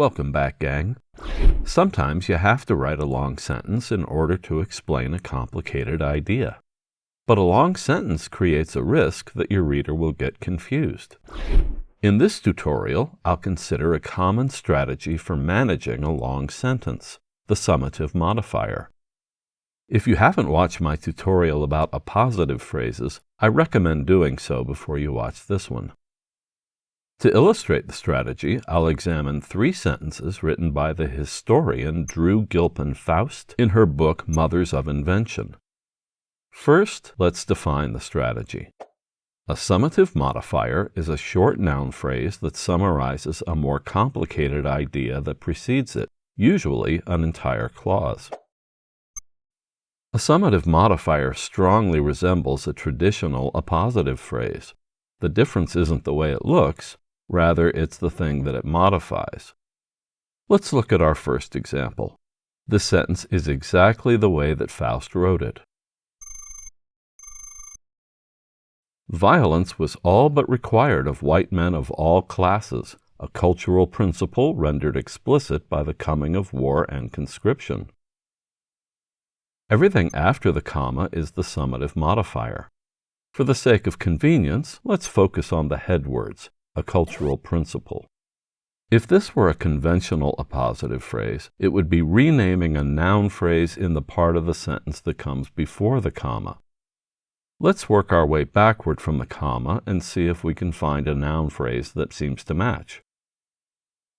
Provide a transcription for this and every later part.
Welcome back, gang. Sometimes you have to write a long sentence in order to explain a complicated idea. But a long sentence creates a risk that your reader will get confused. In this tutorial, I'll consider a common strategy for managing a long sentence, the summative modifier. If you haven't watched my tutorial about appositive phrases, I recommend doing so before you watch this one. To illustrate the strategy, I'll examine 3 sentences written by the historian Gilpin Faust in her book Mothers of Invention. First, let's define the strategy. A summative modifier is a short noun phrase that summarizes a more complicated idea that precedes it, usually an entire clause. A summative modifier strongly resembles a traditional appositive phrase. The difference isn't the way it looks, rather it's the thing that it modifies. Let's look at our first example. This sentence is exactly the way that Faust wrote it. Violence was all but required of white men of all classes, a cultural principle rendered explicit by the coming of war and conscription. Everything after the comma is the summative modifier. For the sake of convenience, let's focus on the head words, a cultural principle. If this were a conventional appositive phrase, it would be renaming a noun phrase in the part of the sentence that comes before the comma. Let's work our way backward from the comma and see if we can find a noun phrase that seems to match.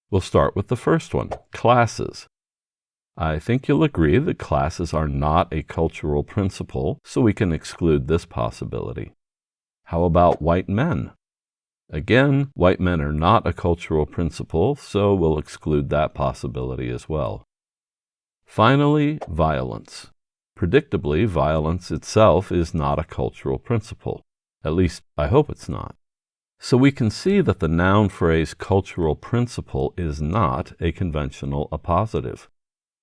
We'll start with the first one, classes. I think you'll agree that classes are not a cultural principle, so we can exclude this possibility. How about white men? Again, white men are not a cultural principle, so we'll exclude that possibility as well. Finally, violence. Predictably, violence itself is not a cultural principle. At least, I hope it's not. So we can see that the noun phrase cultural principle is not a conventional appositive.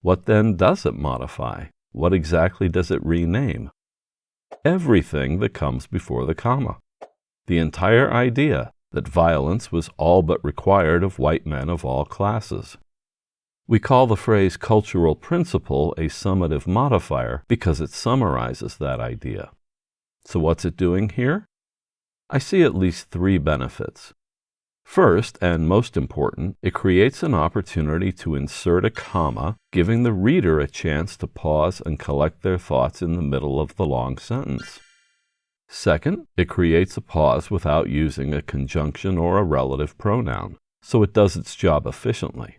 What then does it modify? What exactly does it rename? Everything that comes before the comma. The entire idea that violence was all but required of white men of all classes. We call the phrase cultural principle a summative modifier because it summarizes that idea. So what's it doing here? I see at least 3 benefits. First, and most important, it creates an opportunity to insert a comma, giving the reader a chance to pause and collect their thoughts in the middle of the long sentence. Second, it creates a pause without using a conjunction or a relative pronoun, so it does its job efficiently.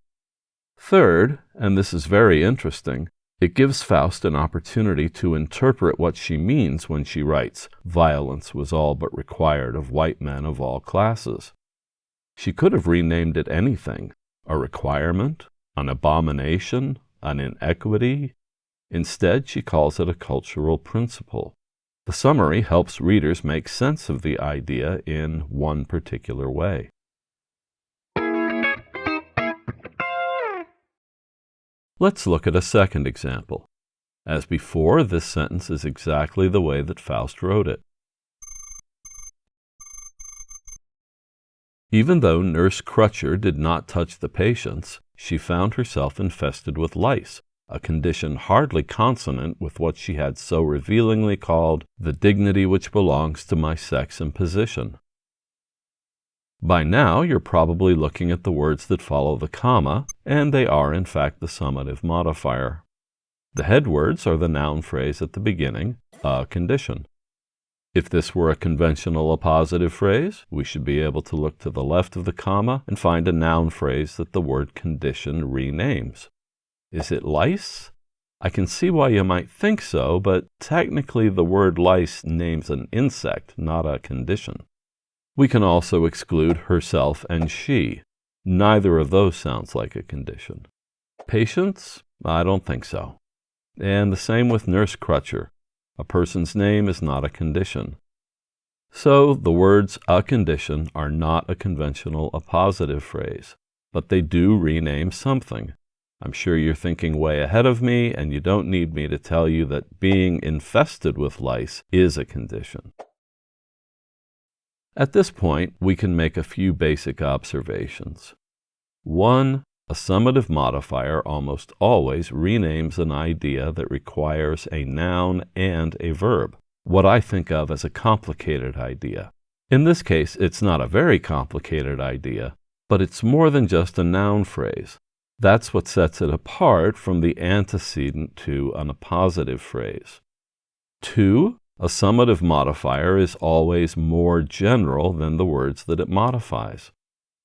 Third, and this is very interesting, it gives Faust an opportunity to interpret what she means when she writes, "Violence was all but required of white men of all classes." She could have renamed it anything, a requirement, an abomination, an inequity. Instead, she calls it a cultural principle. The summary helps readers make sense of the idea in one particular way. Let's look at a second example. As before, this sentence is exactly the way that Faust wrote it. Even though Nurse Crutcher did not touch the patients, she found herself infested with lice, a condition hardly consonant with what she had so revealingly called the dignity which belongs to my sex and position. By now, you're probably looking at the words that follow the comma, and they are in fact the summative modifier. The head words are the noun phrase at the beginning, a condition. If this were a conventional appositive phrase, we should be able to look to the left of the comma and find a noun phrase that the word condition renames. Is it lice? I can see why you might think so, but technically the word lice names an insect, not a condition. We can also exclude herself and she. Neither of those sounds like a condition. Patients? I don't think so. And the same with Nurse Crutcher. A person's name is not a condition. So the words a condition are not a conventional appositive phrase, but they do rename something. I'm sure you're thinking way ahead of me, and you don't need me to tell you that being infested with lice is a condition. At this point, we can make a few basic observations. 1. A summative modifier almost always renames an idea that requires a noun and a verb, what I think of as a complicated idea. In this case, it's not a very complicated idea, but it's more than just a noun phrase. That's what sets it apart from the antecedent to an appositive phrase. 2. A summative modifier is always more general than the words that it modifies.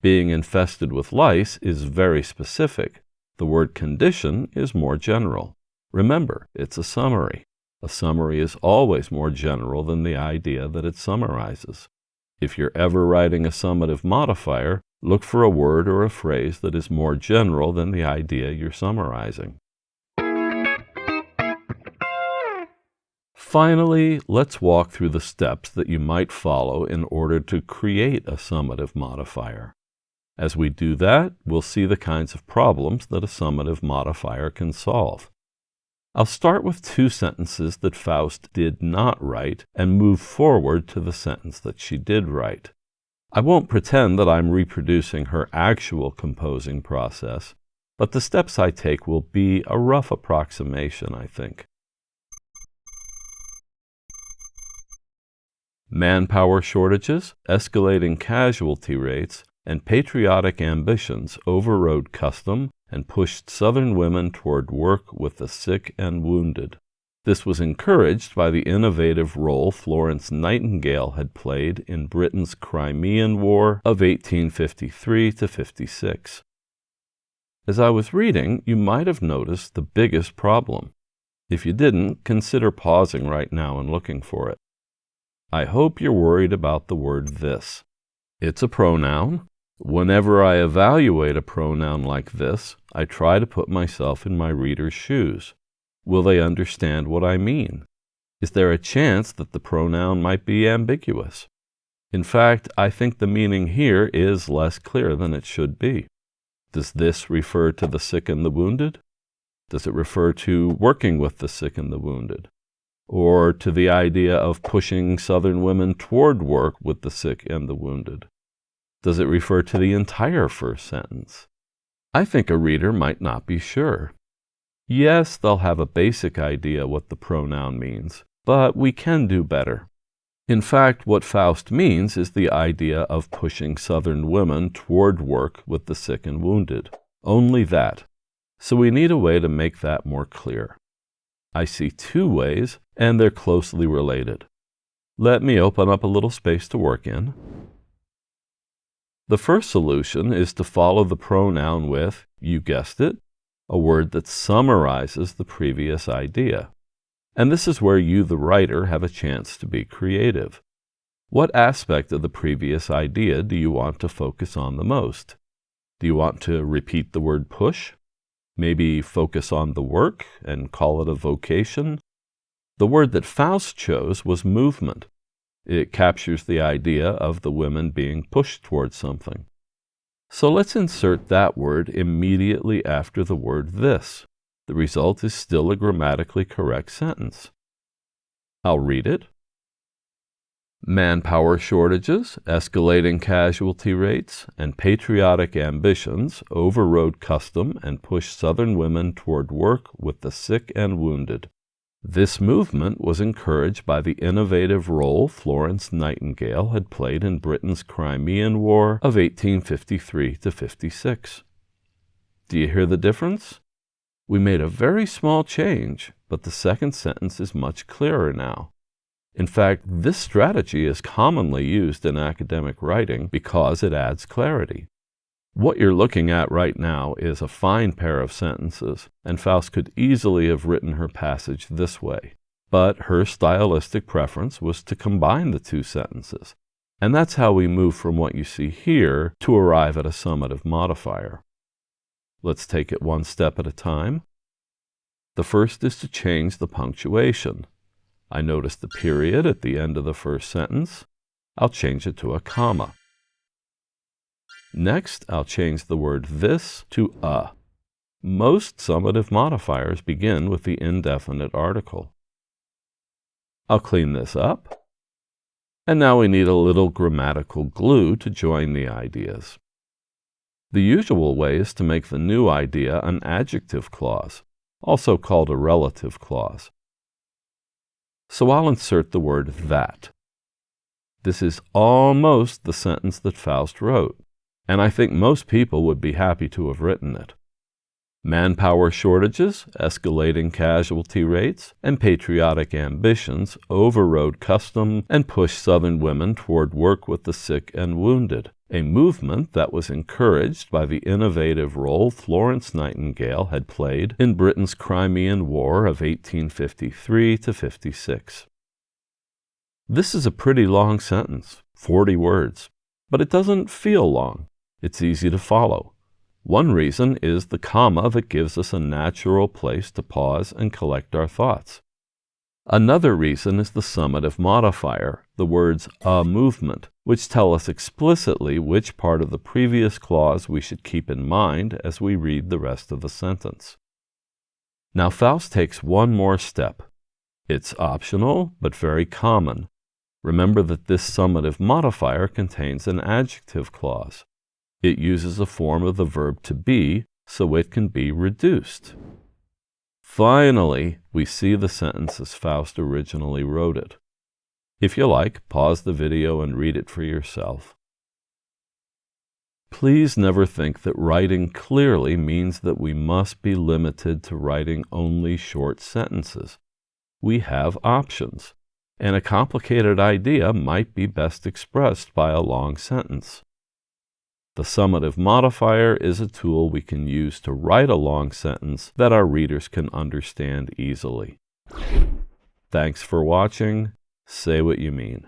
Being infested with lice is very specific. The word condition is more general. Remember, it's a summary. A summary is always more general than the idea that it summarizes. If you're ever writing a summative modifier, look for a word or a phrase that is more general than the idea you're summarizing. Finally, let's walk through the steps that you might follow in order to create a summative modifier. As we do that, we'll see the kinds of problems that a summative modifier can solve. I'll start with 2 sentences that Faust did not write and move forward to the sentence that she did write. I won't pretend that I'm reproducing her actual composing process, but the steps I take will be a rough approximation, I think. Manpower shortages, escalating casualty rates, and patriotic ambitions overrode custom and pushed Southern women toward work with the sick and wounded. This was encouraged by the innovative role Florence Nightingale had played in Britain's Crimean War of 1853–56. As I was reading, you might have noticed the biggest problem. If you didn't, consider pausing right now and looking for it. I hope you're worried about the word this. It's a pronoun. Whenever I evaluate a pronoun like this, I try to put myself in my reader's shoes. Will they understand what I mean? Is there a chance that the pronoun might be ambiguous? In fact, I think the meaning here is less clear than it should be. Does this refer to the sick and the wounded? Does it refer to working with the sick and the wounded? Or to the idea of pushing Southern women toward work with the sick and the wounded? Does it refer to the entire first sentence? I think a reader might not be sure. Yes, they'll have a basic idea what the pronoun means, but we can do better. In fact, what Faust means is the idea of pushing Southern women toward work with the sick and wounded. Only that. So we need a way to make that more clear. I see 2 ways, and they're closely related. Let me open up a little space to work in. The first solution is to follow the pronoun with, you guessed it, a word that summarizes the previous idea. And this is where you, the writer, have a chance to be creative. What aspect of the previous idea do you want to focus on the most? Do you want to repeat the word push? Maybe focus on the work and call it a vocation? The word that Faust chose was movement. It captures the idea of the women being pushed towards something. So let's insert that word immediately after the word this. The result is still a grammatically correct sentence. I'll read it. Manpower shortages, escalating casualty rates, and patriotic ambitions overrode custom and pushed Southern women toward work with the sick and wounded. This movement was encouraged by the innovative role Florence Nightingale had played in Britain's Crimean War of 1853–56. Do you hear the difference? We made a very small change, but the second sentence is much clearer now. In fact, this strategy is commonly used in academic writing because it adds clarity. What you're looking at right now is a fine pair of sentences, and Faust could easily have written her passage this way. But her stylistic preference was to combine the 2 sentences, and that's how we move from what you see here to arrive at a summative modifier. Let's take it one step at a time. The first is to change the punctuation. I notice the period at the end of the first sentence. I'll change it to a comma. Next, I'll change the word this to a. Most summative modifiers begin with the indefinite article. I'll clean this up. And now we need a little grammatical glue to join the ideas. The usual way is to make the new idea an adjective clause, also called a relative clause. So I'll insert the word that. This is almost the sentence that Faust wrote, and I think most people would be happy to have written it. Manpower shortages, escalating casualty rates, and patriotic ambitions overrode custom and pushed Southern women toward work with the sick and wounded, a movement that was encouraged by the innovative role Florence Nightingale had played in Britain's Crimean War of 1853 to 56. This is a pretty long sentence, 40 words, but it doesn't feel long. It's easy to follow. One reason is the comma that gives us a natural place to pause and collect our thoughts. Another reason is the summative modifier, the words a movement, which tell us explicitly which part of the previous clause we should keep in mind as we read the rest of the sentence. Now Faust takes one more step. It's optional, but very common. Remember that this summative modifier contains an adjective clause. It uses a form of the verb to be, so it can be reduced. Finally, we see the sentence as Faust originally wrote it. If you like, pause the video and read it for yourself. Please never think that writing clearly means that we must be limited to writing only short sentences. We have options, and a complicated idea might be best expressed by a long sentence. The summative modifier is a tool we can use to write a long sentence that our readers can understand easily. Thanks for watching. Say what you mean.